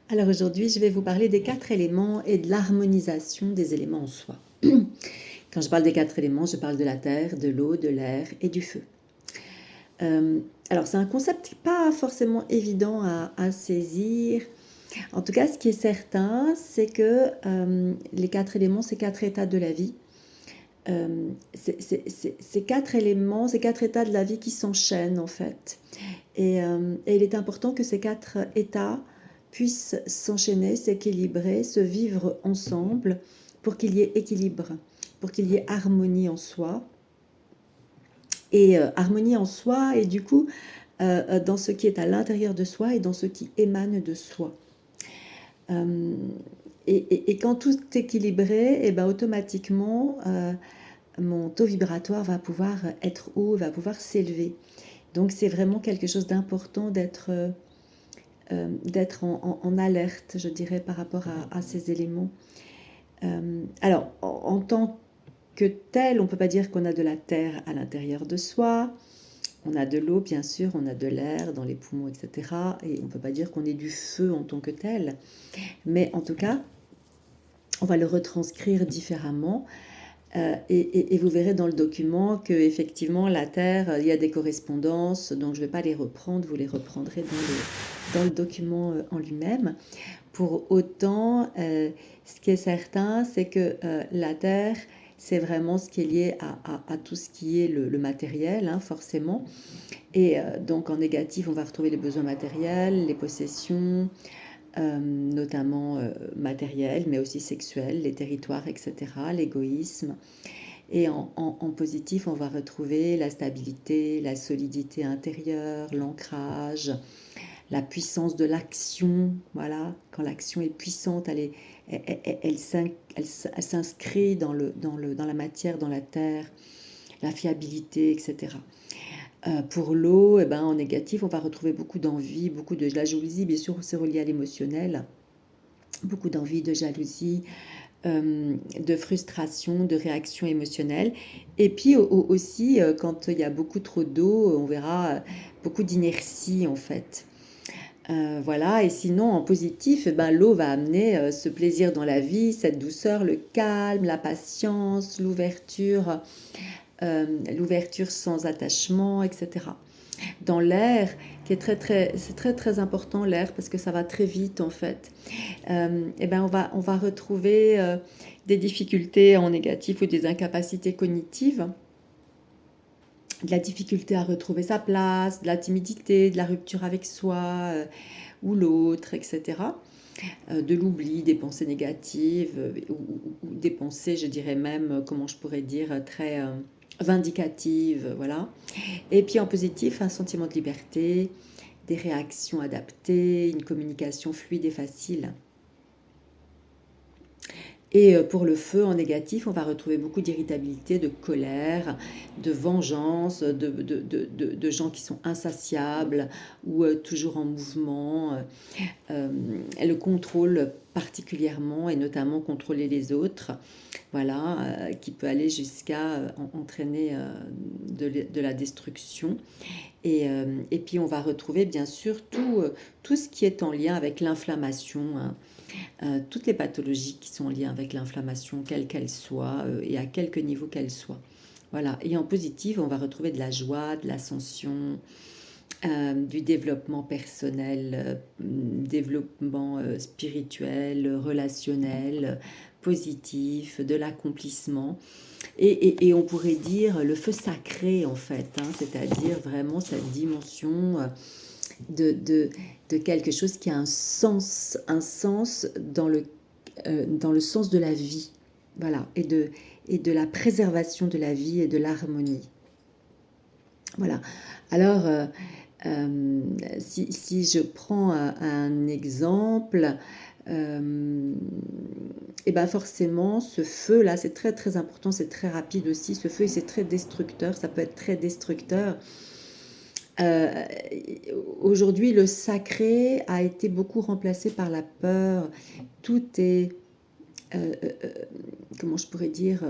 Alors aujourd'hui, je vais vous parler des 4 éléments et de l'harmonisation des éléments en soi. Quand je parle des 4 éléments, je parle de la terre, de l'eau, de l'air et du feu. Euh, alors c'est un concept pas forcément évident à saisir. En tout cas, ce qui est certain, c'est que les 4 éléments, c'est 4 états de la vie. Ces 4 éléments, ces 4 états de la vie qui s'enchaînent en fait. Et il est important que ces 4 états puissent s'enchaîner, s'équilibrer, se vivre ensemble pour qu'il y ait équilibre, pour qu'il y ait harmonie en soi. Et harmonie en soi et du coup dans ce qui est à l'intérieur de soi et dans ce qui émane de soi. Euh, et quand tout est équilibré, et ben automatiquement mon taux vibratoire va pouvoir être haut, va pouvoir s'élever. Donc c'est vraiment quelque chose d'important d'être en alerte, je dirais, par rapport à ces éléments. Alors, en tant que tel, on ne peut pas dire qu'on a de la terre à l'intérieur de soi. On a de l'eau, bien sûr, on a de l'air dans les poumons, etc. Et on ne peut pas dire qu'on est du feu en tant que tel. Mais en tout cas, on va le retranscrire différemment. Et vous verrez dans le document que effectivement la Terre, il y a des correspondances, donc je ne vais pas les reprendre, vous les reprendrez dans le document en lui-même. Pour autant, ce qui est certain, c'est que la Terre, c'est vraiment ce qui est lié à tout ce qui est le matériel, hein, forcément. Et donc en négatif, on va retrouver les besoins matériels, les possessions, notamment matériels, mais aussi sexuels, les territoires, etc., l'égoïsme. Et en positif, on va retrouver la stabilité, la solidité intérieure, l'ancrage, la puissance de l'action. Voilà, quand l'action est puissante, elle s'inscrit dans la matière, dans la terre, la fiabilité, etc. Pour l'eau, eh ben, en négatif, on va retrouver beaucoup d'envie, beaucoup de la jalousie, bien sûr, c'est relié à l'émotionnel, beaucoup d'envie, de jalousie, de frustration, de réaction émotionnelle. Et puis aussi, quand il y a beaucoup trop d'eau, on verra beaucoup d'inertie en fait. Voilà, et sinon en positif, eh ben, l'eau va amener ce plaisir dans la vie, cette douceur, le calme, la patience, l'ouverture sans attachement, etc. Dans l'air, qui est c'est très très important l'air parce que ça va très vite en fait. Eh ben on va retrouver des difficultés en négatif ou des incapacités cognitives, de la difficulté à retrouver sa place, de la timidité, de la rupture avec soi ou l'autre, etc. De l'oubli, des pensées négatives ou des pensées, je dirais même, comment je pourrais dire, très vindicatives, voilà. Et puis en positif, un sentiment de liberté, des réactions adaptées, une communication fluide et facile. Et pour le feu, en négatif, on va retrouver beaucoup d'irritabilité, de colère, de vengeance, de gens qui sont insatiables ou toujours en mouvement. Le contrôle particulièrement et notamment contrôler les autres, voilà, qui peut aller jusqu'à entraîner de la destruction. Et puis on va retrouver bien sûr tout ce qui est en lien avec l'inflammation, hein. Toutes les pathologies qui sont en lien avec l'inflammation, quelle qu'elle soit et à quelque niveau qu'elle soit. Voilà. Et en positif, on va retrouver de la joie, de l'ascension, du développement personnel, développement spirituel, relationnel, positif, de l'accomplissement. Et on pourrait dire le feu sacré en fait, hein, c'est-à-dire vraiment cette dimension de quelque chose qui a un sens dans le sens de la vie, voilà, et de la préservation de la vie et de l'harmonie. Voilà. Alors, si je prends un exemple, et ben forcément, ce feu-là, c'est très très important, c'est très rapide aussi, ce feu, et c'est très destructeur, ça peut être très destructeur. Euh, Aujourd'hui, le sacré a été beaucoup remplacé par la peur. Tout est euh, euh, euh, comment je pourrais dire,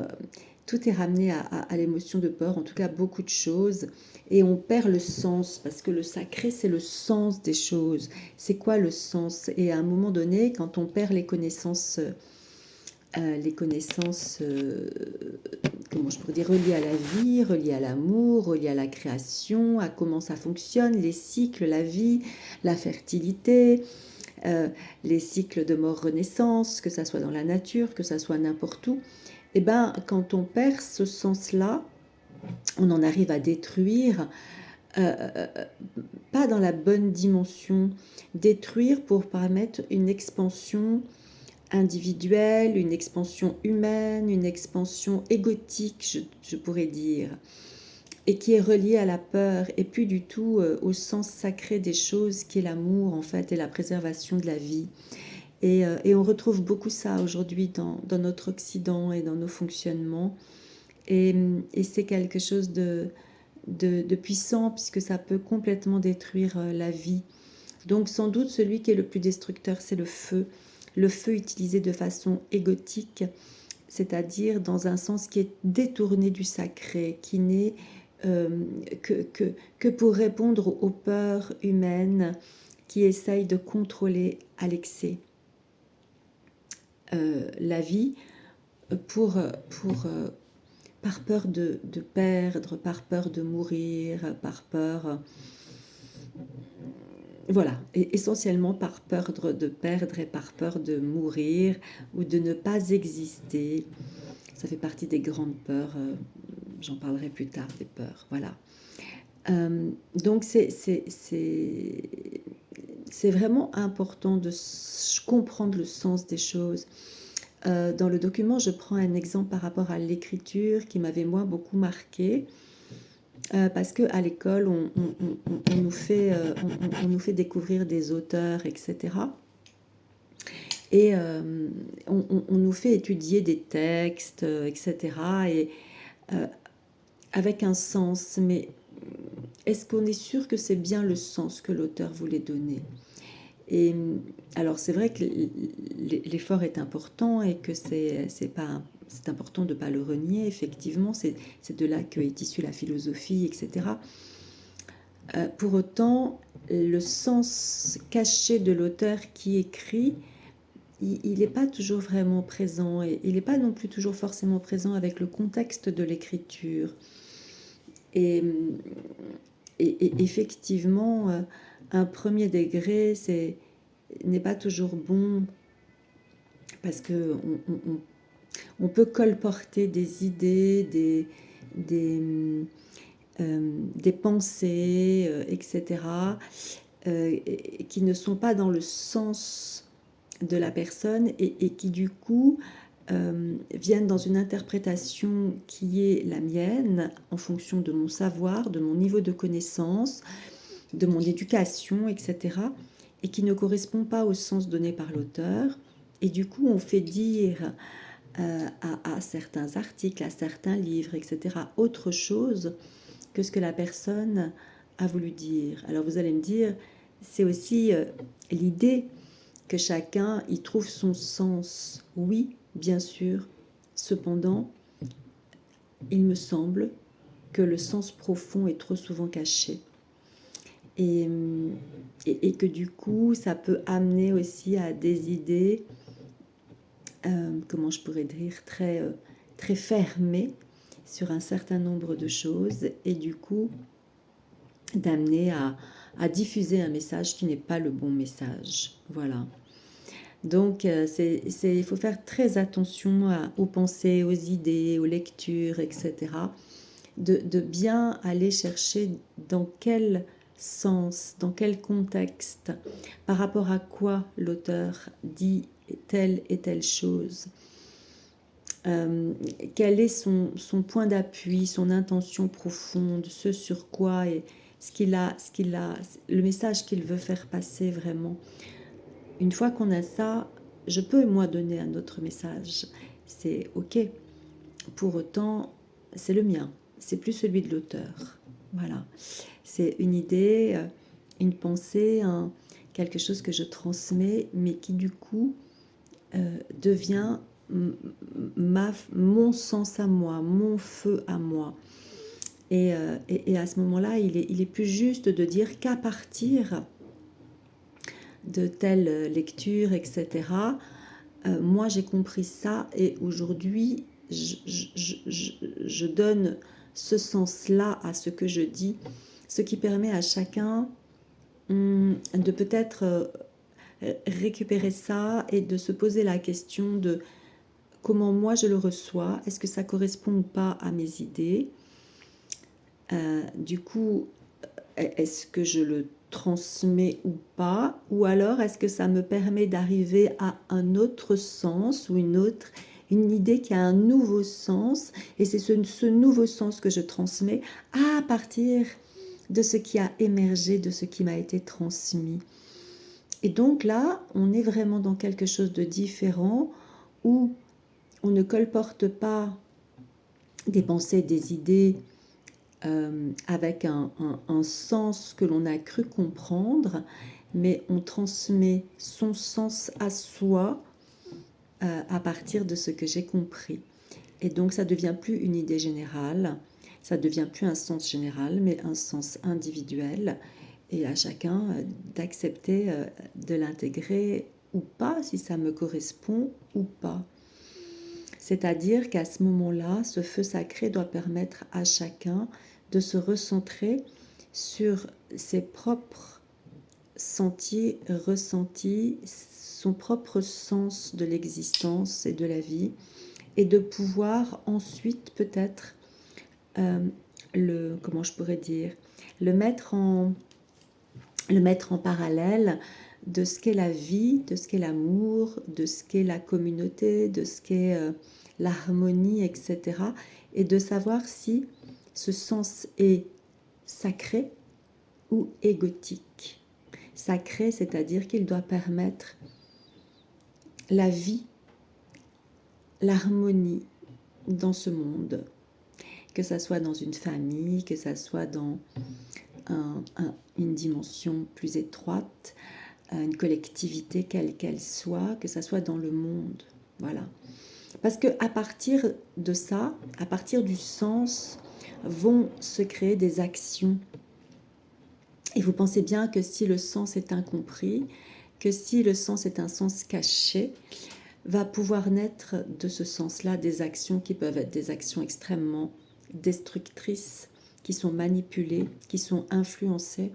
tout est ramené à l'émotion de peur, en tout cas beaucoup de choses, et on perd le sens, parce que le sacré, c'est le sens des choses. C'est quoi le sens? Et à un moment donné, quand on perd les connaissances, comment je pourrais dire, reliées à la vie, reliées à l'amour, reliées à la création, à comment ça fonctionne, les cycles, la vie, la fertilité, euh, les cycles de mort-renaissance, que ça soit dans la nature, que ça soit n'importe où, et ben quand on perd ce sens-là, on en arrive à détruire, euh, euh, euh, pas dans la bonne dimension, détruire pour permettre une expansion individuelle, une expansion humaine, une expansion égotique, je pourrais dire, et qui est reliée à la peur et plus du tout au sens sacré des choses qui est l'amour en fait et la préservation de la vie. Et on retrouve beaucoup ça aujourd'hui dans notre Occident et dans nos fonctionnements. Et c'est quelque chose de puissant puisque ça peut complètement détruire la vie. Donc sans doute celui qui est le plus destructeur, c'est le feu utilisé de façon égotique, c'est-à-dire dans un sens qui est détourné du sacré, qui n'est euh, que pour répondre aux peurs humaines qui essayent de contrôler à l'excès la vie par peur de perdre, par peur de mourir, par peur voilà, et essentiellement par peur de perdre et par peur de mourir ou de ne pas exister. Ça fait partie des grandes peurs, j'en parlerai plus tard des peurs, voilà. Donc c'est vraiment important de comprendre le sens des choses. Dans le document, je prends un exemple par rapport à l'écriture qui m'avait moi beaucoup marqué. Parce qu'à l'école, on nous fait découvrir des auteurs, etc. Et on nous fait étudier des textes, etc. Et euh, avec un sens. Mais est-ce qu'on est sûr que c'est bien le sens que l'auteur voulait donner? Et alors c'est vrai que l'effort est important et que c'est important de ne pas le renier, effectivement, c'est de là qu'est issue la philosophie, etc. Pour autant, le sens caché de l'auteur qui écrit, il n'est pas toujours vraiment présent et il n'est pas non plus toujours forcément présent avec le contexte de l'écriture. Et, et effectivement, un premier degré, n'est pas toujours bon parce que on peut colporter des idées, des pensées, etc., qui ne sont pas dans le sens de la personne et qui du coup viennent dans une interprétation qui est la mienne en fonction de mon savoir, de mon niveau de connaissance, de mon éducation, etc., et qui ne correspond pas au sens donné par l'auteur. Et du coup, on fait dire à certains articles, à certains livres, etc., autre chose que ce que la personne a voulu dire. Alors vous allez me dire, c'est aussi l'idée que chacun y trouve son sens. Oui, bien sûr. Cependant, il me semble que le sens profond est trop souvent caché. Et, et que du coup, ça peut amener aussi à des idées, comment je pourrais dire, très fermées sur un certain nombre de choses. Et du coup, d'amener à diffuser un message qui n'est pas le bon message. Voilà. Donc, il faut faire très attention aux pensées, aux idées, aux lectures, etc. De bien aller chercher dans quel sens, dans quel contexte, par rapport à quoi l'auteur dit telle et telle chose. Quel est son point d'appui, son intention profonde, ce sur quoi et le message qu'il veut faire passer vraiment. Une fois qu'on a ça, je peux moi donner un autre message. C'est ok. Pour autant, c'est le mien. C'est plus celui de l'auteur. Voilà. C'est une idée, une pensée, quelque chose que je transmets, mais qui du coup devient mon sens à moi, mon feu à moi. Et à ce moment-là, il est plus juste de dire qu'à partir de telle lecture, etc., moi j'ai compris ça et aujourd'hui je donne ce sens-là à ce que je dis, ce qui permet à chacun de peut-être récupérer ça et de se poser la question de comment moi je le reçois, est-ce que ça correspond ou pas à mes idées. Du coup, est-ce que je le transmets ou pas, ou alors est-ce que ça me permet d'arriver à un autre sens ou une idée qui a un nouveau sens, et c'est ce nouveau sens que je transmets à partir de ce qui a émergé, de ce qui m'a été transmis. Et donc là, on est vraiment dans quelque chose de différent où on ne colporte pas des pensées, des idées avec un sens que l'on a cru comprendre, mais on transmet son sens à soi à partir de ce que j'ai compris. Et donc ça ne devient plus une idée générale, ça ne devient plus un sens général, mais un sens individuel, et à chacun d'accepter de l'intégrer ou pas, si ça me correspond ou pas. C'est-à-dire qu'à ce moment-là, ce feu sacré doit permettre à chacun de se recentrer sur ses propres sentiers, ressentis, son propre sens de l'existence et de la vie, et de pouvoir ensuite peut-être comment je pourrais dire, le mettre en parallèle de ce qu'est la vie, de ce qu'est l'amour, de ce qu'est la communauté, de ce qu'est l'harmonie, etc. Et de savoir si ce sens est sacré ou égotique. Sacré, c'est-à-dire qu'il doit permettre la vie, l'harmonie dans ce monde, que ça soit dans une famille, que ça soit dans une dimension plus étroite, une collectivité quelle qu'elle soit, que ça soit dans le monde. Voilà. Parce qu'à partir de ça, à partir du sens, vont se créer des actions. Et vous pensez bien que si le sens est incompris, que si le sens est un sens caché, va pouvoir naître de ce sens-là des actions qui peuvent être des actions extrêmement destructrices, qui sont manipulées, qui sont influencées.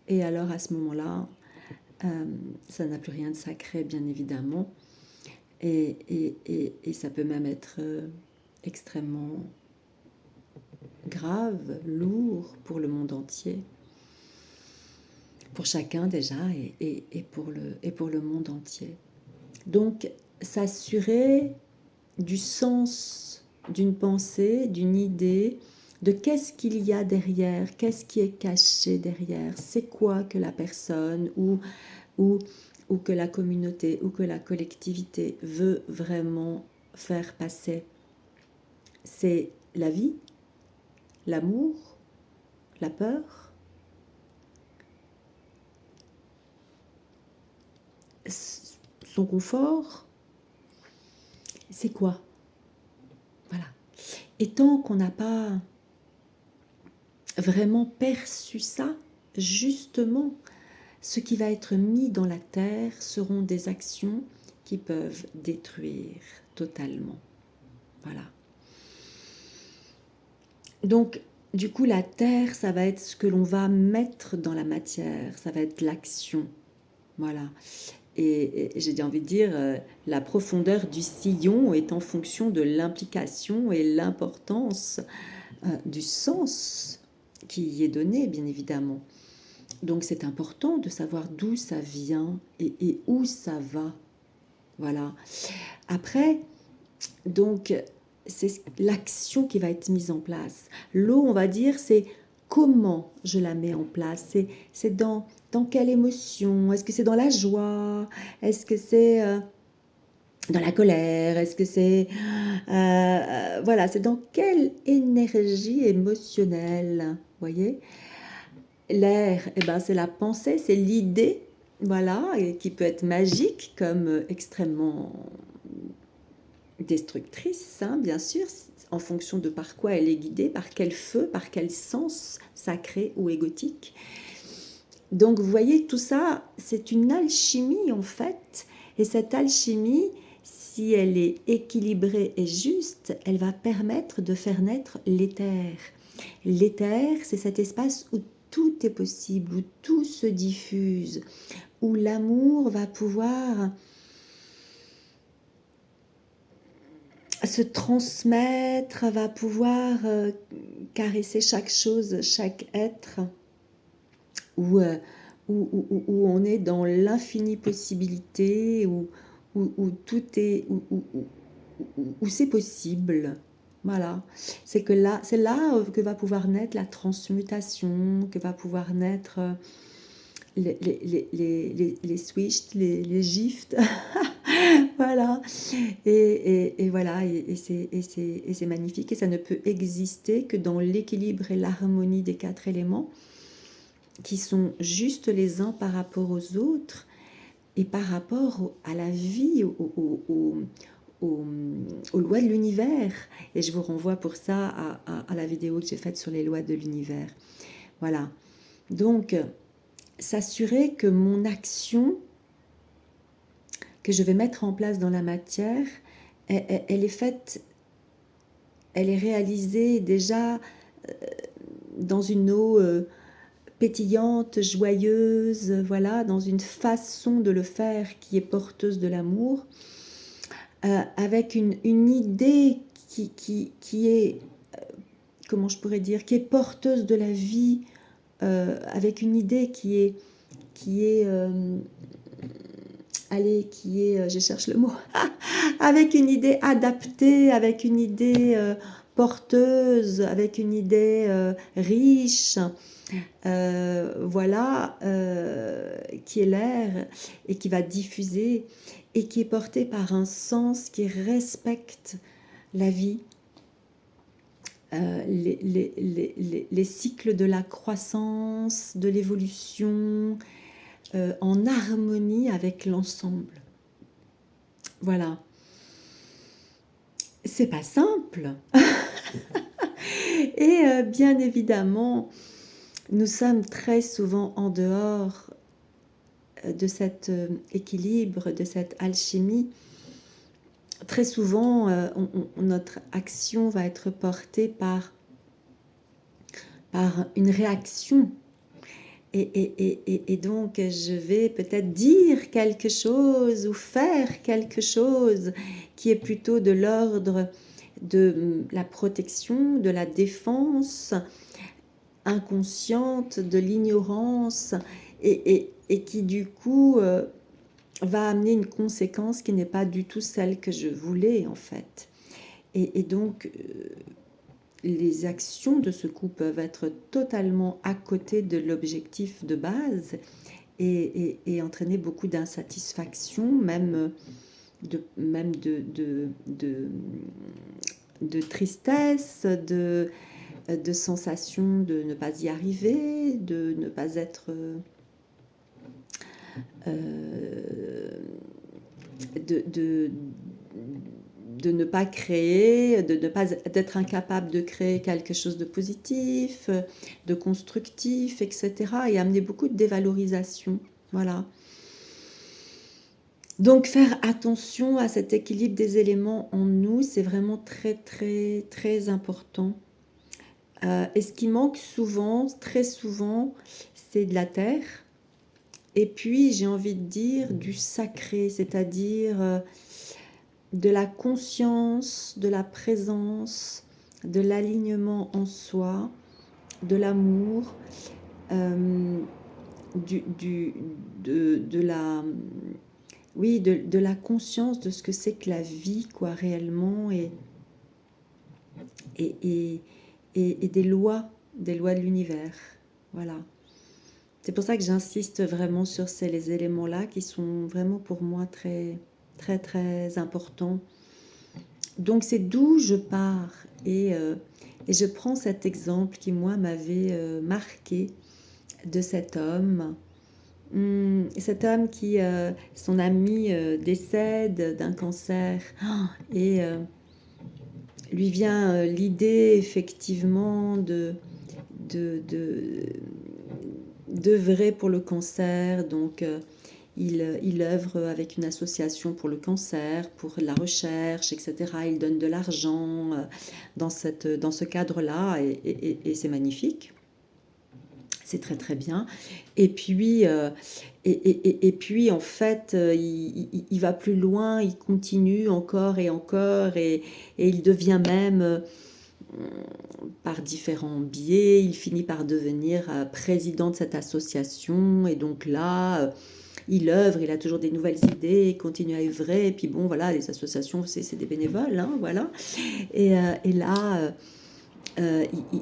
Et alors à ce moment-là, ça n'a plus rien de sacré, bien évidemment. Et ça peut même être extrêmement grave, lourd pour le monde entier. Pour chacun déjà et pour le monde entier. Donc, s'assurer du sens d'une pensée, d'une idée, de qu'est-ce qu'il y a derrière, qu'est-ce qui est caché derrière, c'est quoi que la personne ou que la communauté ou que la collectivité veut vraiment faire passer. C'est la vie, l'amour, la peur, son confort, c'est quoi? Voilà. Et tant qu'on n'a pas vraiment perçu ça, justement, ce qui va être mis dans la terre seront des actions qui peuvent détruire totalement. Voilà. Donc, du coup, la terre, ça va être ce que l'on va mettre dans la matière, ça va être l'action. Voilà. Et j'ai envie de dire, la profondeur du sillon est en fonction de l'implication et l'importance du sens qui y est donné, bien évidemment. Donc c'est important de savoir d'où ça vient et où ça va. Voilà. Après, donc, c'est l'action qui va être mise en place. L'eau, on va dire, c'est comment je la mets en place. C'est dans quelle émotion? Est-ce que c'est dans la joie? Est-ce que c'est dans la colère? Est-ce que c'est... voilà, c'est dans quelle énergie émotionnelle? Vous voyez? L'air, eh ben, c'est la pensée, c'est l'idée, voilà, et qui peut être magique comme extrêmement destructrice, hein, bien sûr, en fonction de par quoi elle est guidée, par quel feu, par quel sens sacré ou égotique. Donc vous voyez, tout ça, c'est une alchimie en fait, et cette alchimie, si elle est équilibrée et juste, elle va permettre de faire naître l'éther. L'éther, c'est cet espace où tout est possible, où tout se diffuse, où l'amour va pouvoir se transmettre, va pouvoir caresser chaque chose, chaque être, où, où on est dans l'infinie possibilité, où tout est, où c'est possible. Voilà, c'est là que va pouvoir naître la transmutation, que va pouvoir naître les switches, les gifts. Voilà, et voilà, et c'est magnifique, et ça ne peut exister que dans l'équilibre et l'harmonie des quatre éléments, qui sont justes les uns par rapport aux autres, et par rapport à la vie, aux lois de l'univers. Et je vous renvoie pour ça à la vidéo que j'ai faite sur les lois de l'univers. Voilà, donc s'assurer que mon action que je vais mettre en place dans la matière, elle est faite, elle est réalisée déjà dans une eau pétillante, joyeuse, voilà, dans une façon de le faire qui est porteuse de l'amour, avec une idée qui est, comment je pourrais dire, qui est porteuse de la vie, avec une idée allez, je cherche le mot, avec une idée adaptée, avec une idée porteuse, avec une idée riche, voilà, qui est l'air et qui va diffuser et qui est portée par un sens qui respecte la vie, les cycles de la croissance, de l'évolution, en harmonie avec l'ensemble. Voilà. C'est pas simple. Et bien évidemment, nous sommes très souvent en dehors de cet équilibre, de cette alchimie. Très souvent, notre action va être portée par une réaction. Et donc, je vais peut-être dire quelque chose ou faire quelque chose qui est plutôt de l'ordre de la protection, de la défense inconsciente, de l'ignorance, et qui du coup va amener une conséquence qui n'est pas du tout celle que je voulais en fait. Et donc, les actions de ce coup peuvent être totalement à côté de l'objectif de base et entraîner beaucoup d'insatisfaction, même de tristesse, de sensation de ne pas y arriver, de ne pas être... de ne pas créer, de ne pas d'être incapable de créer quelque chose de positif, de constructif, etc. Et amener beaucoup de dévalorisation. Voilà. Donc faire attention à cet équilibre des éléments en nous, c'est vraiment très très très important. Et ce qui manque souvent, très souvent, c'est de la terre. Et puis j'ai envie de dire du sacré, c'est-à-dire de la conscience, de la présence, de l'alignement en soi, de l'amour, de la conscience de ce que c'est que la vie, quoi, réellement, et des lois de l'univers. Voilà. C'est pour ça que j'insiste vraiment sur ces éléments-là qui sont vraiment pour moi très, très, très importants. Donc c'est d'où je pars et je prends cet exemple qui moi m'avait marqué de cet homme cet homme qui, son ami décède d'un cancer, et lui vient l'idée effectivement de, de, d'œuvrer pour le cancer. Donc il œuvre avec une association pour le cancer, pour la recherche, etc. Il donne de l'argent dans ce cadre-là, et c'est magnifique. C'est très très bien. Et puis, puis en fait, il va plus loin, il continue encore et encore, et il devient même, par différents biais, il finit par devenir président de cette association. Et donc là, il œuvre, il a toujours des nouvelles idées, il continue à œuvrer. Et puis bon, voilà, les associations, c'est des bénévoles, hein, voilà. Et là,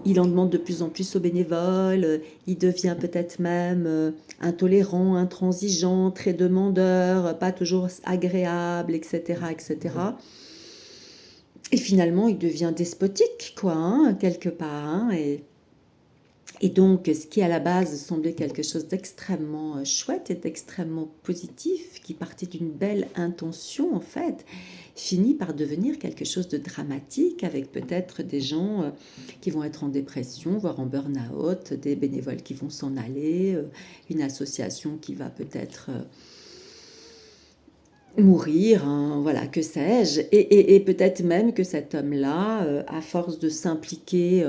il en demande de plus en plus aux bénévoles, il devient peut-être même intolérant, intransigeant, très demandeur, pas toujours agréable, etc., etc. Et finalement, il devient despotique, quoi, hein, quelque part. Hein, et donc, ce qui à la base semblait quelque chose d'extrêmement chouette et d'extrêmement positif, qui partait d'une belle intention, en fait, finit par devenir quelque chose de dramatique, avec peut-être des gens qui vont être en dépression, voire en burn-out, des bénévoles qui vont s'en aller, une association qui va peut-être mourir, hein, voilà, que sais-je. Et peut-être même que cet homme-là, à force de s'impliquer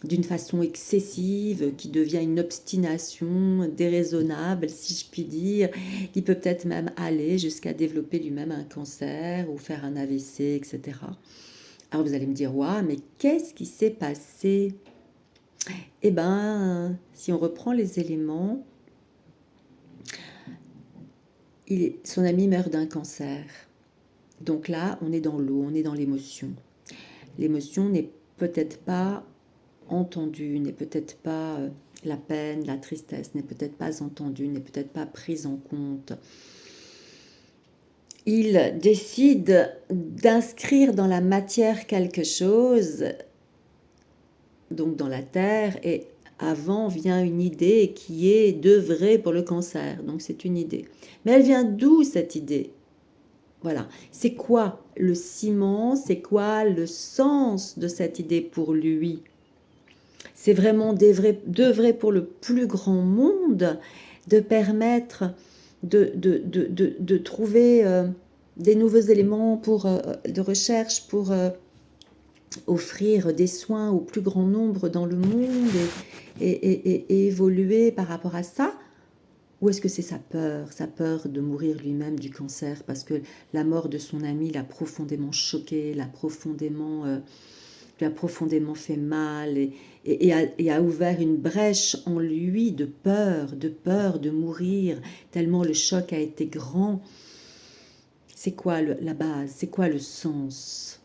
d'une façon excessive, qui devient une obstination déraisonnable, si je puis dire, il peut peut-être même aller jusqu'à développer lui-même un cancer ou faire un AVC, etc. Alors vous allez me dire, ouais, mais qu'est-ce qui s'est passé? Eh bien, si on reprend les éléments, son ami meurt d'un cancer. Donc là, on est dans l'eau, on est dans l'émotion. L'émotion n'est peut-être pas entendue, n'est peut-être pas la peine, la tristesse, n'est peut-être pas entendue, n'est peut-être pas prise en compte. Il décide d'inscrire dans la matière quelque chose, donc dans la terre, et avant vient une idée qui est d'œuvrer pour le cancer. Donc c'est une idée. Mais elle vient d'où cette idée? Voilà. C'est quoi le ciment? C'est quoi le sens de cette idée pour lui? C'est vraiment d'œuvrer pour le plus grand monde, de permettre de trouver des nouveaux éléments de recherche pour offrir des soins au plus grand nombre dans le monde, et évoluer par rapport à ça. Ou est-ce que c'est sa peur de mourir lui-même du cancer, parce que la mort de son ami l'a profondément choqué, lui a profondément fait mal, et a ouvert une brèche en lui de peur de mourir, tellement le choc a été grand. C'est quoi la base? C'est quoi le sens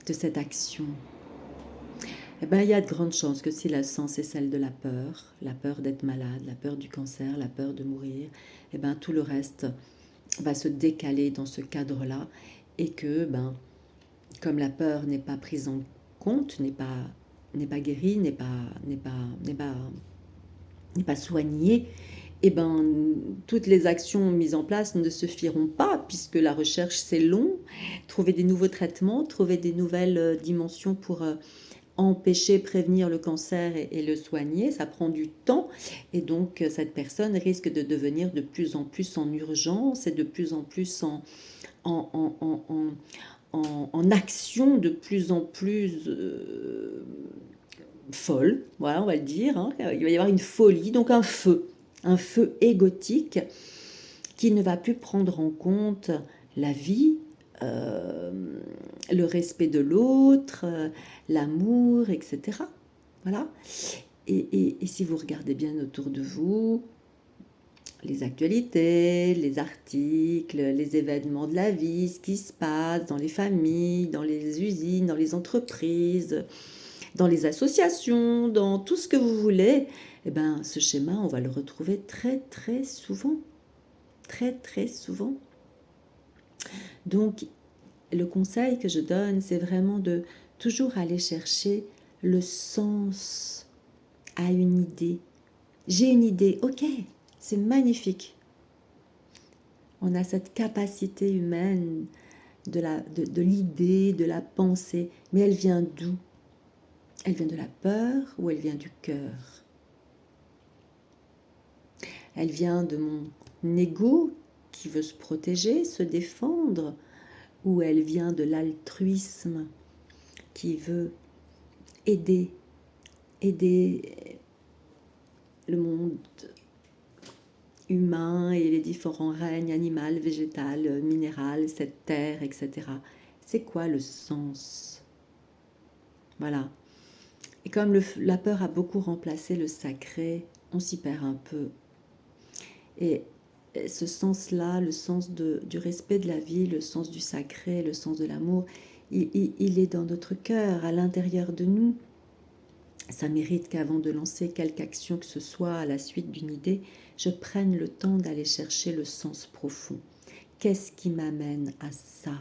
de cette action? Eh bien, il y a de grandes chances que si le sens est celle de la peur d'être malade, la peur du cancer, la peur de mourir, eh bien, tout le reste va se décaler dans ce cadre-là, et que, comme la peur n'est pas prise en compte, n'est pas guérie, n'est pas soignée, eh ben, toutes les actions mises en place ne se feront pas, puisque la recherche, c'est long. Trouver des nouveaux traitements, trouver des nouvelles dimensions pour empêcher, prévenir le cancer et le soigner, ça prend du temps. Et donc, cette personne risque de devenir de plus en plus en urgence, et de plus en plus en action, de plus en plus folle, voilà, on va le dire, hein. Il va y avoir une folie, donc un feu égotique, qui ne va plus prendre en compte la vie, le respect de l'autre, l'amour, etc. Voilà. Et si vous regardez bien autour de vous, les actualités, les articles, les événements de la vie, ce qui se passe dans les familles, dans les usines, dans les entreprises, dans les associations, dans tout ce que vous voulez, eh ben, ce schéma, on va le retrouver très très souvent. Très très souvent. Donc, le conseil que je donne, c'est vraiment de toujours aller chercher le sens à une idée. J'ai une idée, ok, C'est magnifique. On a cette capacité humaine de l'idée, de la pensée, mais elle vient d'où? Elle vient de la peur ou elle vient du cœur? Elle vient de mon ego qui veut se protéger, se défendre, ou elle vient de l'altruisme qui veut aider le monde humain et les différents règnes animal, végétal, minéral, cette terre, etc. C'est quoi le sens? Voilà. Et comme la peur a beaucoup remplacé le sacré, on s'y perd un peu. Et ce sens-là, le sens du respect de la vie, le sens du sacré, le sens de l'amour, il est dans notre cœur, à l'intérieur de nous. Ça mérite qu'avant de lancer quelque action que ce soit à la suite d'une idée, je prenne le temps d'aller chercher le sens profond. Qu'est-ce qui m'amène à ça?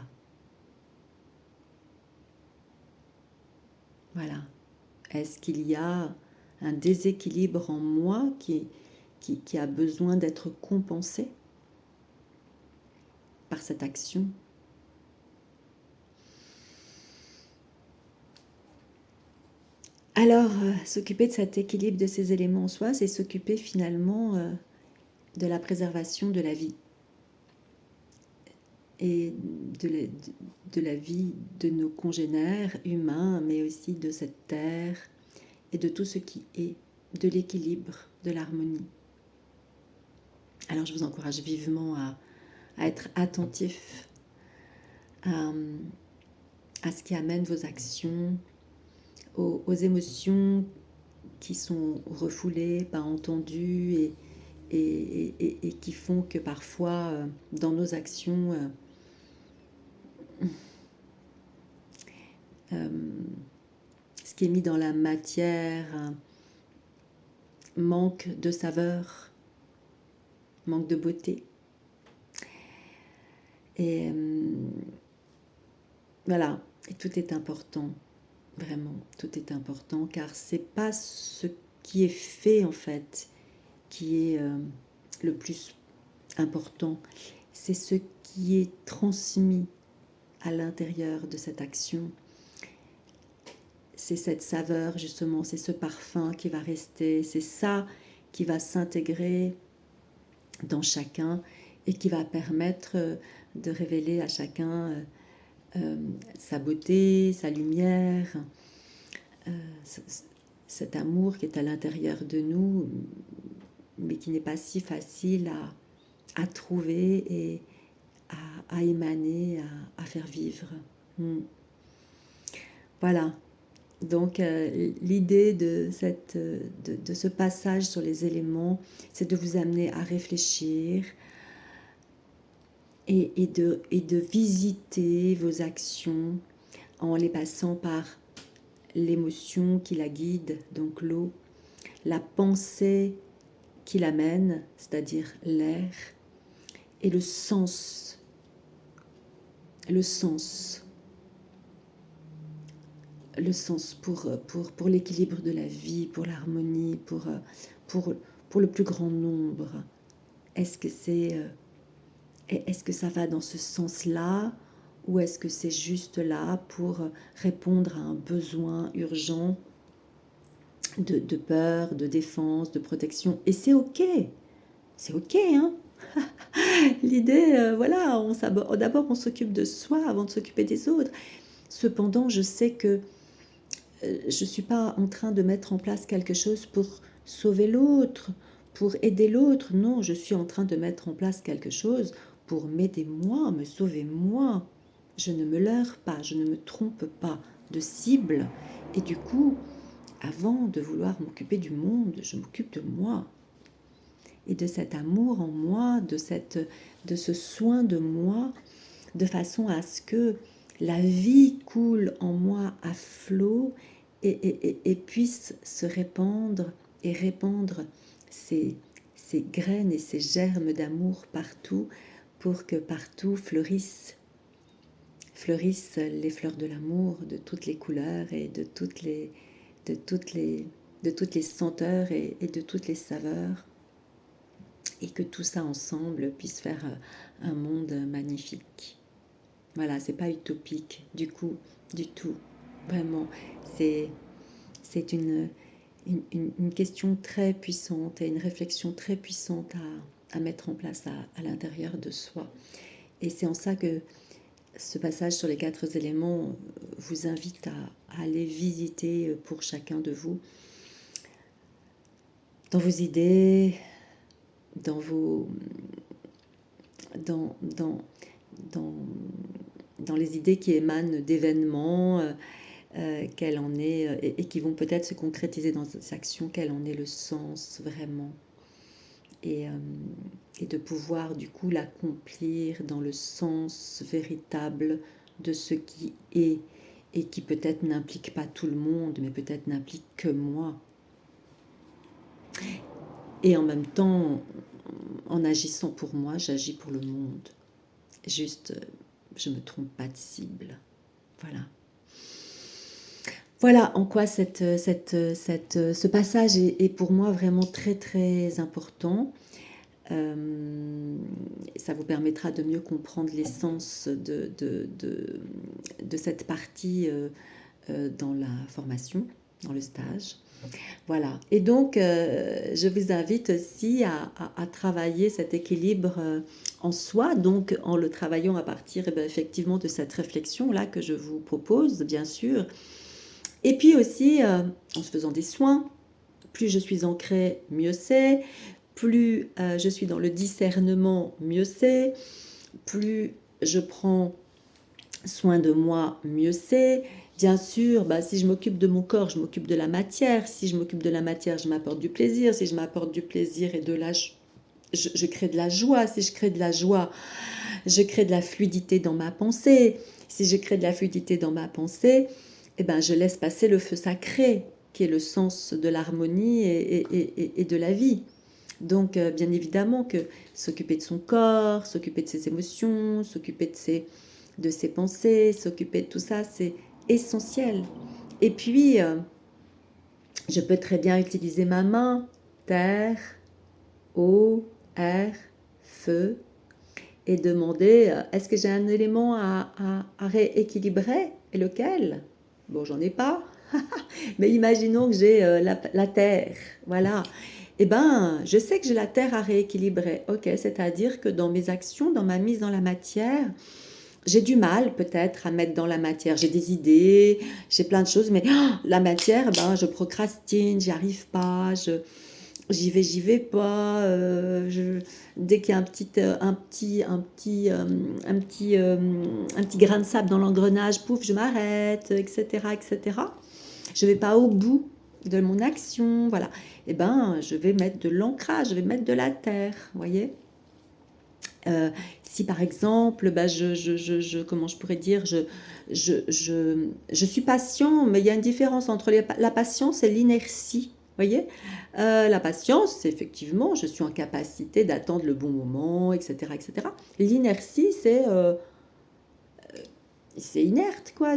Voilà. Est-ce qu'il y a un déséquilibre en moi qui a besoin d'être compensé par cette action? Alors, s'occuper de cet équilibre de ces éléments en soi, c'est s'occuper finalement de la préservation de la vie et de la vie de nos congénères humains, mais aussi de cette terre et de tout ce qui est, de l'équilibre, de l'harmonie. Alors, je vous encourage vivement à être attentif à ce qui amène vos actions, aux émotions qui sont refoulées, pas entendues et qui font que parfois, dans nos actions, ce qui est mis dans la matière manque de saveur, manque de beauté. Et voilà, et tout est important, vraiment, tout est important, car c'est pas ce qui est fait en fait qui est le plus important, c'est ce qui est transmis à l'intérieur de cette action. C'est cette saveur justement, c'est ce parfum qui va rester, c'est ça qui va s'intégrer dans chacun et qui va permettre de révéler à chacun sa beauté, sa lumière, cet amour qui est à l'intérieur de nous, mais qui n'est pas si facile à trouver et à émaner, à faire vivre. Voilà. Donc l'idée de ce passage sur les éléments, c'est de vous amener à réfléchir et de visiter vos actions en les passant par l'émotion qui la guide, donc l'eau, la pensée qui l'amène, c'est-à-dire l'air, et le sens pour l'équilibre de la vie, pour l'harmonie, pour le plus grand nombre. Est-ce que ça va dans ce sens-là ou est-ce que c'est juste là pour répondre à un besoin urgent de peur, de défense, de protection? Et c'est ok, hein. L'idée, voilà, d'abord on s'occupe de soi avant de s'occuper des autres. Cependant, je sais que je ne suis pas en train de mettre en place quelque chose pour sauver l'autre, pour aider l'autre. Non, je suis en train de mettre en place quelque chose pour m'aider moi, me sauver moi. Je ne me leurre pas, je ne me trompe pas de cible. Et du coup, avant de vouloir m'occuper du monde, je m'occupe de moi. Et de cet amour en moi, de ce soin de moi, de façon à ce que la vie coule en moi à flot et puisse se répandre et répandre ces graines et ces germes d'amour partout pour que partout fleurissent les fleurs de l'amour de toutes les couleurs et de toutes les senteurs et de toutes les saveurs. et que tout ça ensemble puisse faire un monde magnifique. Voilà, c'est pas utopique du coup, du tout. Vraiment, c'est une question très puissante et une réflexion très puissante à mettre en place à l'intérieur de soi. Et c'est en ça que ce passage sur les 4 éléments vous invite à aller visiter pour chacun de vous, dans vos idées, dans vos dans, dans, dans, dans les idées qui émanent d'événements, quel en est, et qui vont peut-être se concrétiser dans des actions, quel en est le sens vraiment. Et, et de pouvoir du coup l'accomplir dans le sens véritable de ce qui est, et qui peut-être n'implique pas tout le monde, mais peut-être n'implique que moi. Et en même temps, en agissant pour moi, j'agis pour le monde. Juste, je ne me trompe pas de cible. Voilà. Voilà en quoi ce passage est pour moi vraiment très très important. Ça vous permettra de mieux comprendre l'essence de cette partie dans la formation, dans le stage. Voilà. Et donc, je vous invite aussi à travailler cet équilibre en soi, donc en le travaillant à partir effectivement de cette réflexion-là que je vous propose, bien sûr. Et puis aussi, en se faisant des soins, plus je suis ancrée, mieux c'est. Plus je suis dans le discernement, mieux c'est. Plus je prends soin de moi, mieux c'est. Bien sûr, si je m'occupe de mon corps, je m'occupe de la matière. Si je m'occupe de la matière, je m'apporte du plaisir. Si je m'apporte du plaisir et de la je crée de la joie. Si je crée de la joie, je crée de la fluidité dans ma pensée. Si je crée de la fluidité dans ma pensée, je laisse passer le feu sacré, qui est le sens de l'harmonie et de la vie. Donc, bien évidemment que s'occuper de son corps, s'occuper de ses émotions, s'occuper de ses pensées, s'occuper de tout ça, c'est essentiel. Et puis, je peux très bien utiliser ma main, terre, eau, air, feu, et demander est-ce que j'ai un élément à rééquilibrer et lequel? Bon, j'en ai pas, mais imaginons que j'ai la terre, voilà. Je sais que j'ai la terre à rééquilibrer, ok, c'est-à-dire que dans mes actions, dans ma mise dans la matière, j'ai du mal peut-être à mettre dans la matière. J'ai des idées, j'ai plein de choses, mais la matière, je procrastine, j'y arrive pas, j'y vais pas. Dès qu'il y a un petit grain de sable dans l'engrenage, pouf, je m'arrête, etc., etc. Je vais pas au bout de mon action, voilà. Je vais mettre de l'ancrage, je vais mettre de la terre, voyez. Si par exemple, comment je pourrais dire, je suis patient, mais il y a une différence entre la patience et l'inertie. Voyez, la patience, c'est effectivement, je suis en capacité d'attendre le bon moment, etc., etc. L'inertie, c'est inerte, quoi.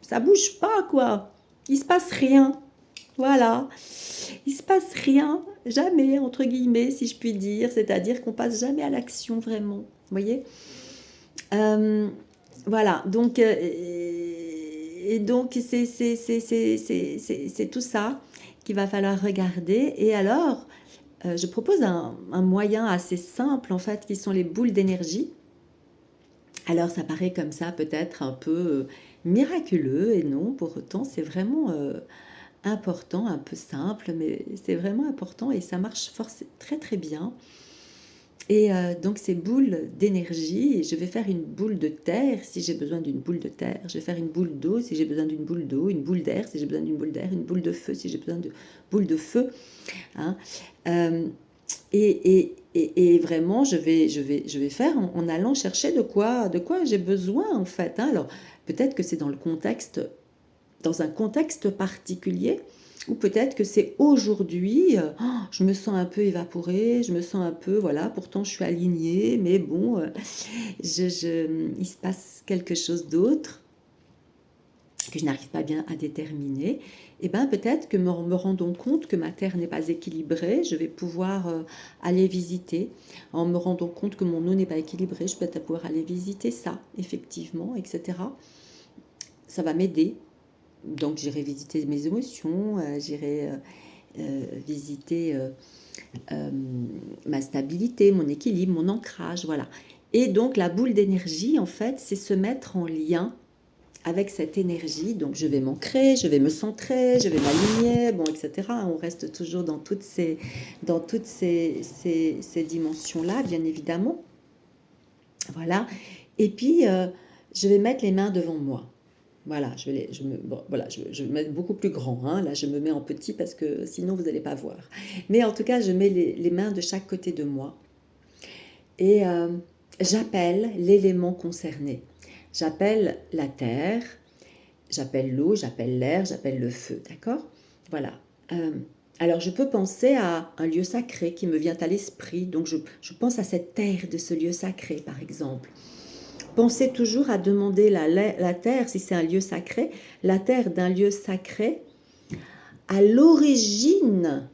Ça bouge pas, quoi. Il se passe rien. Voilà. Il se passe rien, jamais, entre guillemets, si je puis dire. C'est-à-dire qu'on passe jamais à l'action, vraiment. Vous voyez. Voilà. Donc, et donc c'est tout ça qu'il va falloir regarder. Et alors, je propose un moyen assez simple, en fait, qui sont les boules d'énergie. Alors, ça paraît comme ça, peut-être un peu miraculeux, et non, pour autant, c'est vraiment important, un peu simple, mais c'est vraiment important et ça marche très très bien. Et donc ces boules d'énergie, je vais faire une boule de terre si j'ai besoin d'une boule de terre, je vais faire une boule d'eau si j'ai besoin d'une boule d'eau, une boule d'air si j'ai besoin d'une boule d'air, une boule de feu si j'ai besoin de boule de feu. Hein. Et vraiment, je vais faire en allant chercher de quoi j'ai besoin en fait. Hein. Alors peut-être que c'est dans un contexte particulier, ou peut-être que c'est aujourd'hui, je me sens un peu évaporée, je me sens un peu, voilà, pourtant je suis alignée, mais bon, il se passe quelque chose d'autre. que je n'arrive pas bien à déterminer, et bien peut-être que me rendant compte que ma terre n'est pas équilibrée, je vais pouvoir aller visiter. En me rendant compte que mon eau n'est pas équilibrée, je vais peut-être pouvoir aller visiter ça, effectivement, etc. Ça va m'aider. Donc j'irai visiter mes émotions, j'irai visiter euh, ma stabilité, mon équilibre, mon ancrage, voilà. Et donc la boule d'énergie, en fait, c'est se mettre en lien avec cette énergie. Donc je vais m'ancrer, je vais me centrer, je vais m'aligner, bon, etc. On reste toujours dans toutes ces dimensions-là, bien évidemment. Voilà. Et puis, je vais mettre les mains devant moi. Voilà, je vais me mettre beaucoup plus grand, hein. Là, je me mets en petit parce que sinon, vous n'allez pas voir. Mais en tout cas, je mets les mains de chaque côté de moi et j'appelle l'élément concerné. J'appelle la terre, j'appelle l'eau, j'appelle l'air, j'appelle le feu, d'accord? Voilà. Euh, alors, je peux penser à un lieu sacré qui me vient à l'esprit. Donc, je pense à cette terre de ce lieu sacré, par exemple. Pensez toujours à demander la terre, si c'est un lieu sacré, la terre d'un lieu sacré à l'origine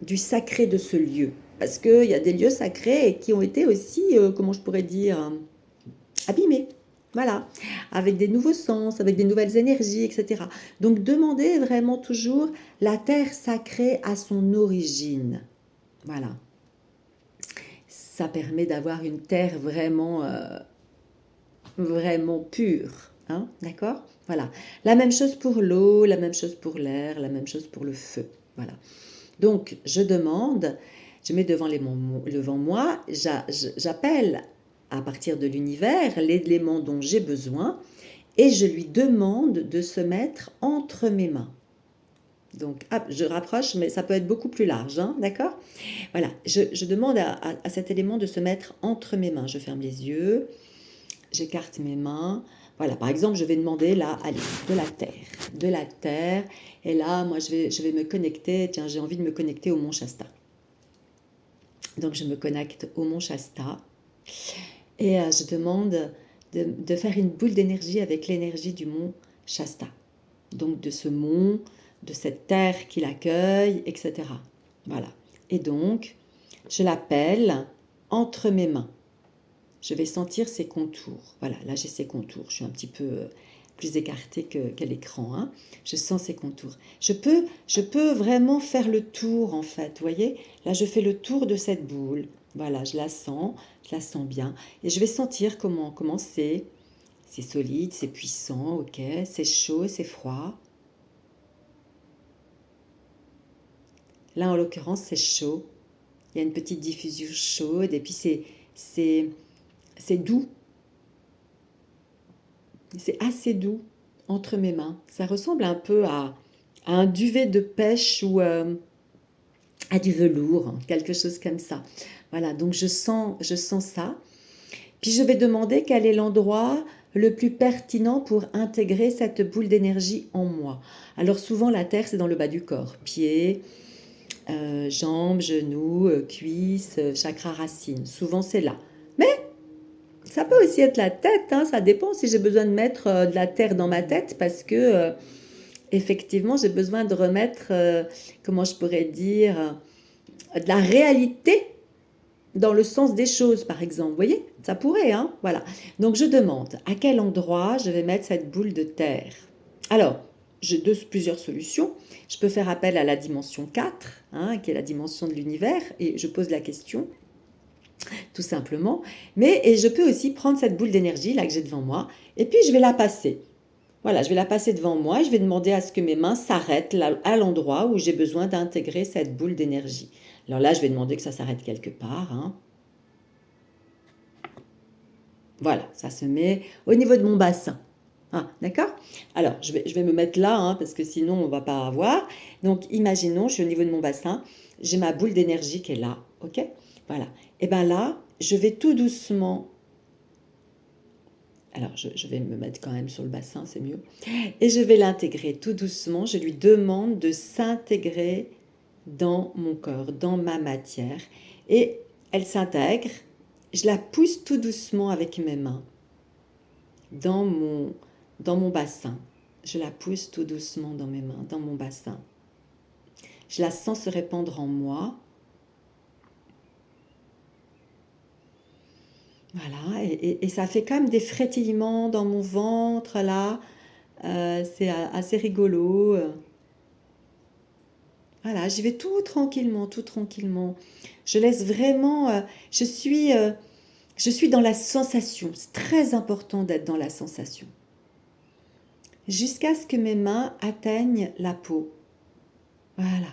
du sacré de ce lieu. Parce qu'il y a des lieux sacrés qui ont été aussi, comment je pourrais dire, abîmés. Voilà, avec des nouveaux sens, avec des nouvelles énergies, etc. Donc demandez vraiment toujours la terre sacrée à son origine. Voilà. Ça permet d'avoir une terre vraiment pure. Hein, d'accord? Voilà. La même chose pour l'eau, la même chose pour l'air, la même chose pour le feu. Voilà. Donc, je demande, je mets devant moi, j'appelle à partir de l'univers l'élément dont j'ai besoin et je lui demande de se mettre entre mes mains. Donc, hop, je rapproche, mais ça peut être beaucoup plus large, hein, d'accord? Voilà, je demande à cet élément de se mettre entre mes mains. Je ferme les yeux, j'écarte mes mains. Voilà, par exemple, je vais demander là, allez, de la terre. De la terre. Et là, moi, je vais me connecter. Tiens, j'ai envie de me connecter au mont Shasta. Donc, je me connecte au mont Shasta. Et je demande de faire une boule d'énergie avec l'énergie du mont Shasta. Donc, de ce mont, de cette terre qui l'accueille, etc. Voilà. Et donc, je l'appelle entre mes mains. Je vais sentir ses contours. Voilà, là j'ai ses contours. Je suis un petit peu plus écartée qu'à l'écran, hein. Je sens ses contours. Je peux vraiment faire le tour en fait. Vous voyez, là je fais le tour de cette boule. Voilà, je la sens bien. Et je vais sentir comment c'est. C'est solide, c'est puissant, ok. C'est chaud, c'est froid. Là en l'occurrence c'est chaud. Il y a une petite diffusion chaude et puis c'est doux. C'est assez doux entre mes mains. Ça ressemble un peu à un duvet de pêche ou à du velours, hein, quelque chose comme ça. Voilà, donc je sens ça. Puis je vais demander quel est l'endroit le plus pertinent pour intégrer cette boule d'énergie en moi. Alors souvent la terre c'est dans le bas du corps, pieds, jambes, genoux, cuisses, chakra racine. Souvent c'est là. Mais ça peut aussi être la tête, hein, ça dépend si j'ai besoin de mettre de la terre dans ma tête parce que effectivement j'ai besoin de remettre, comment je pourrais dire, de la réalité dans le sens des choses par exemple. Vous voyez, ça pourrait, hein, voilà. Donc je demande à quel endroit je vais mettre cette boule de terre. Alors, j'ai plusieurs solutions. Je peux faire appel à la dimension 4, hein, qui est la dimension de l'univers, et je pose la question tout simplement. Et je peux aussi prendre cette boule d'énergie là que j'ai devant moi et puis je vais la passer. Voilà, je vais la passer devant moi et je vais demander à ce que mes mains s'arrêtent là, à l'endroit où j'ai besoin d'intégrer cette boule d'énergie. Alors là, je vais demander que ça s'arrête quelque part, hein. Voilà, ça se met au niveau de mon bassin. Ah, d'accord? Alors, je vais me mettre là, hein, parce que sinon, on ne va pas avoir. Donc, imaginons, je suis au niveau de mon bassin, j'ai ma boule d'énergie qui est là, ok? Voilà. Et bien là, je vais tout doucement. Alors, je vais me mettre quand même sur le bassin, c'est mieux. Et je vais l'intégrer tout doucement. Je lui demande de s'intégrer dans mon corps, dans ma matière. Et elle s'intègre. Je la pousse tout doucement avec mes mains dans dans mon bassin. Je la pousse tout doucement dans mes mains, dans mon bassin. Je la sens se répandre en moi. Voilà, et ça fait quand même des frétillements dans mon ventre, là. C'est assez rigolo. Voilà, j'y vais tout tranquillement, tout tranquillement. Je laisse vraiment... je suis dans la sensation. C'est très important d'être dans la sensation. Jusqu'à ce que mes mains atteignent la peau. Voilà.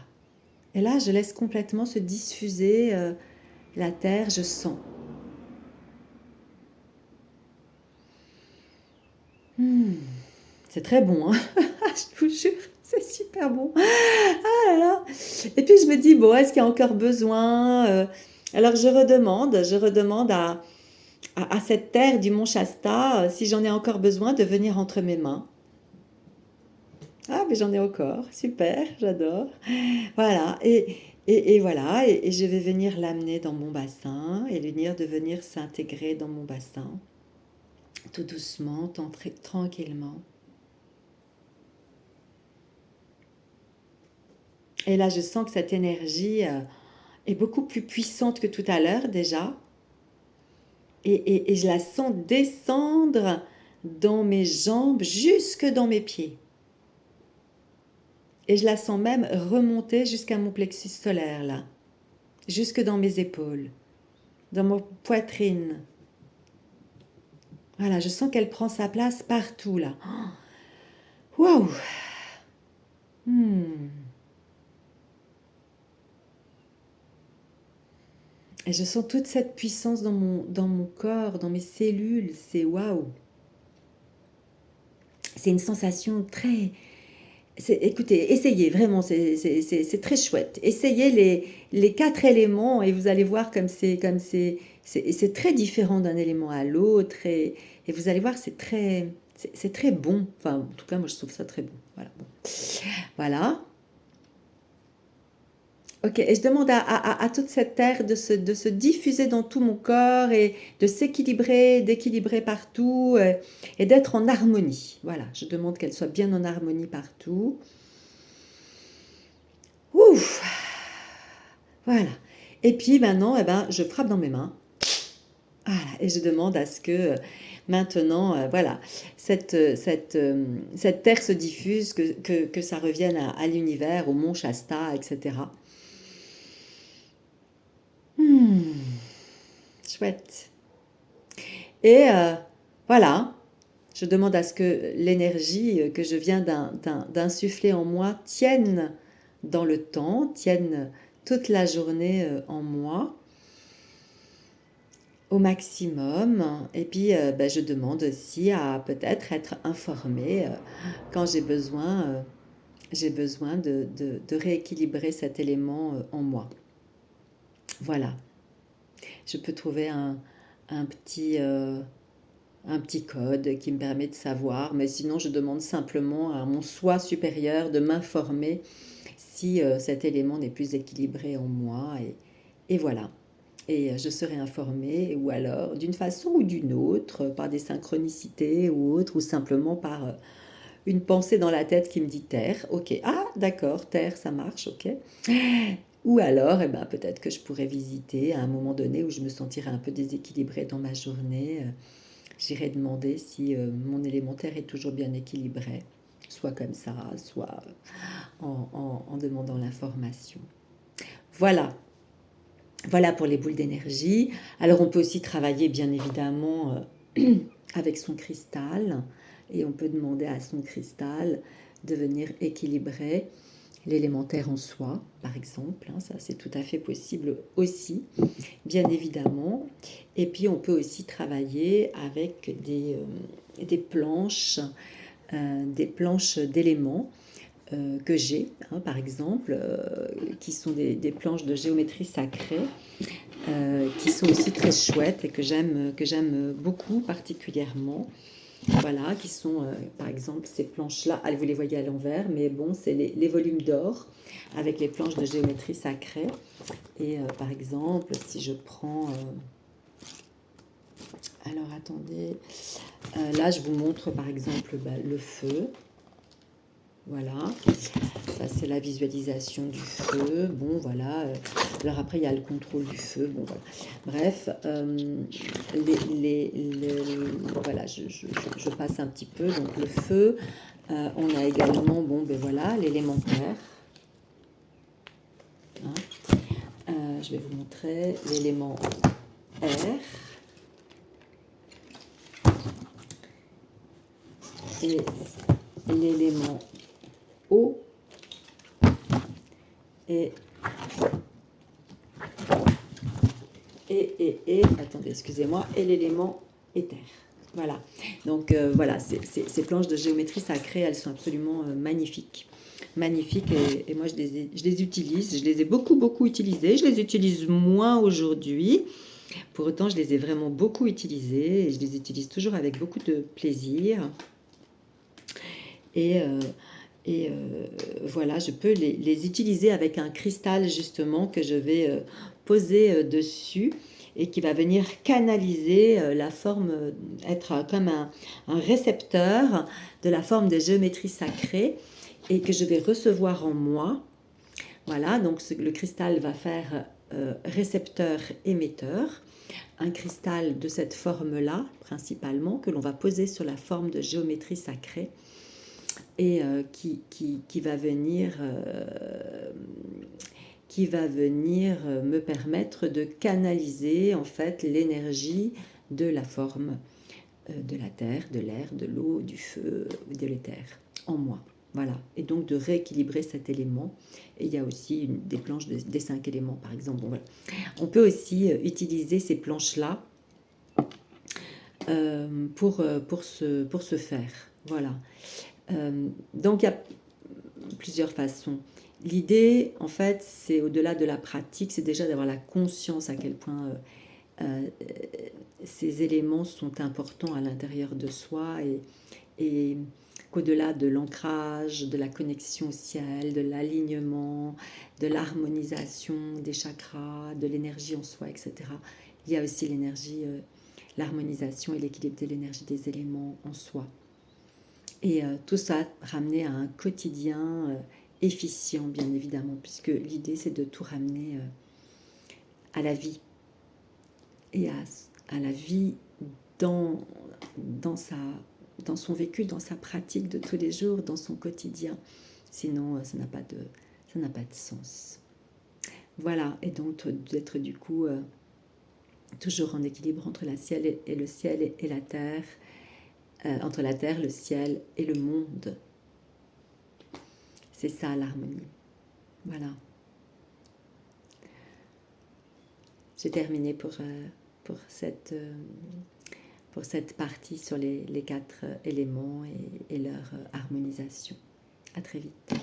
Et là, je laisse complètement se diffuser la terre, je sens. C'est très bon, hein. Je vous jure, c'est super bon. Ah là là. Et puis je me dis, bon, est-ce qu'il y a encore besoin Alors je redemande à cette terre du mont Shasta, si j'en ai encore besoin, de venir entre mes mains. Ah, mais j'en ai encore, super, j'adore. Voilà, et voilà, et je vais venir l'amener dans mon bassin et lui dire de venir s'intégrer dans mon bassin, tout doucement, tranquillement. Et là, je sens que cette énergie est beaucoup plus puissante que tout à l'heure déjà. Et je la sens descendre dans mes jambes jusque dans mes pieds. Et je la sens même remonter jusqu'à mon plexus solaire, là. Jusque dans mes épaules, dans mon poitrine. Voilà, je sens qu'elle prend sa place partout, là. Waouh! Et je sens toute cette puissance dans mon corps, dans mes cellules. C'est waouh! C'est une sensation très... Écoutez, essayez, vraiment, c'est très chouette. Essayez les 4 éléments et vous allez voir c'est très différent d'un élément à l'autre. Et vous allez voir, c'est très bon. Enfin, en tout cas, moi, je trouve ça très bon. Voilà. Bon. Voilà. Ok, et je demande à toute cette terre de se diffuser dans tout mon corps et de s'équilibrer, d'équilibrer partout et d'être en harmonie. Voilà, je demande qu'elle soit bien en harmonie partout. Ouf, voilà. Et puis maintenant, eh ben, je frappe dans mes mains. Voilà, et je demande à ce que maintenant, voilà, cette terre se diffuse, que ça revienne à l'univers, au mont Shasta, etc. Chouette. Et voilà, je demande à ce que l'énergie que je viens d'insuffler en moi tienne dans le temps, tienne toute la journée en moi au maximum. Et puis, ben, je demande aussi à peut-être être informée quand j'ai besoin de rééquilibrer cet élément en moi. Voilà, je peux trouver un petit code qui me permet de savoir, mais sinon je demande simplement à mon soi supérieur de m'informer si cet élément n'est plus équilibré en moi, et voilà. Et je serai informée, ou alors d'une façon ou d'une autre, par des synchronicités ou autres, ou simplement par une pensée dans la tête qui me dit terre, ok, ah d'accord, terre, ça marche, ok. Ou alors, eh ben, peut-être que je pourrais visiter à un moment donné où je me sentirais un peu déséquilibrée dans ma journée. J'irai demander si mon élémentaire est toujours bien équilibré, soit comme ça, soit en demandant l'information. Voilà, voilà pour les boules d'énergie. Alors on peut aussi travailler bien évidemment avec son cristal, et on peut demander à son cristal de venir équilibrer l'élémentaire en soi, par exemple. Hein, ça, c'est tout à fait possible aussi, bien évidemment. Et puis, on peut aussi travailler avec des planches d'éléments que j'ai, hein, par exemple, qui sont des planches de géométrie sacrée, qui sont aussi très chouettes et que j'aime beaucoup particulièrement. Voilà, qui sont, par exemple, ces planches-là, vous les voyez à l'envers, mais bon, c'est les volumes d'or avec les planches de géométrie sacrée. Et par exemple, si je prends... alors, attendez, Là, je vous montre par exemple le feu. Voilà, ça c'est la visualisation du feu. Bon, voilà. Alors après, il y a le contrôle du feu. Bon, voilà. Bref, voilà, je passe un petit peu. Donc le feu, on a également, bon, ben voilà, l'élémentaire. Hein. Je vais vous montrer l'élément air. Et l'élément eau. Attendez, excusez-moi, et l'élément éther. Voilà, donc voilà, ces planches de géométrie sacrée, elles sont absolument magnifiques. Magnifiques, et moi je les utilise, je les ai beaucoup utilisées, je les utilise moins aujourd'hui, pour autant je les ai vraiment beaucoup utilisées, et je les utilise toujours avec beaucoup de plaisir. Et voilà, je peux les utiliser avec un cristal justement que je vais poser dessus et qui va venir canaliser la forme, être comme un récepteur de la forme des géométries sacrées et que je vais recevoir en moi. Voilà, donc le cristal va faire récepteur-émetteur. Un cristal de cette forme-là, principalement, que l'on va poser sur la forme de géométrie sacrée et qui va venir me permettre de canaliser en fait l'énergie de la forme de la terre, de l'air, de l'eau, du feu, de l'éther en moi. Voilà, et donc de rééquilibrer cet élément. Et il y a aussi des planches des 5 éléments, par exemple. Bon, voilà. On peut aussi utiliser ces planches-là pour se faire. Voilà. Donc il y a plusieurs façons. L'idée, en fait, c'est au-delà de la pratique, c'est déjà d'avoir la conscience à quel point ces éléments sont importants à l'intérieur de soi et qu'au-delà de l'ancrage, de la connexion au ciel, de l'alignement, de l'harmonisation des chakras, de l'énergie en soi, etc., il y a aussi l'énergie, l'harmonisation et l'équilibre de l'énergie des éléments en soi. Et tout ça ramené à un quotidien efficient, bien évidemment, puisque l'idée, c'est de tout ramener à la vie. Et à la vie dans son vécu, dans sa pratique de tous les jours, dans son quotidien. Sinon, ça n'a pas de sens. Voilà, et donc d'être du coup toujours en équilibre entre le ciel et la terre, entre la terre, le ciel et le monde. C'est ça l'harmonie. Voilà. J'ai terminé pour cette partie sur les 4 éléments et leur harmonisation. À très vite.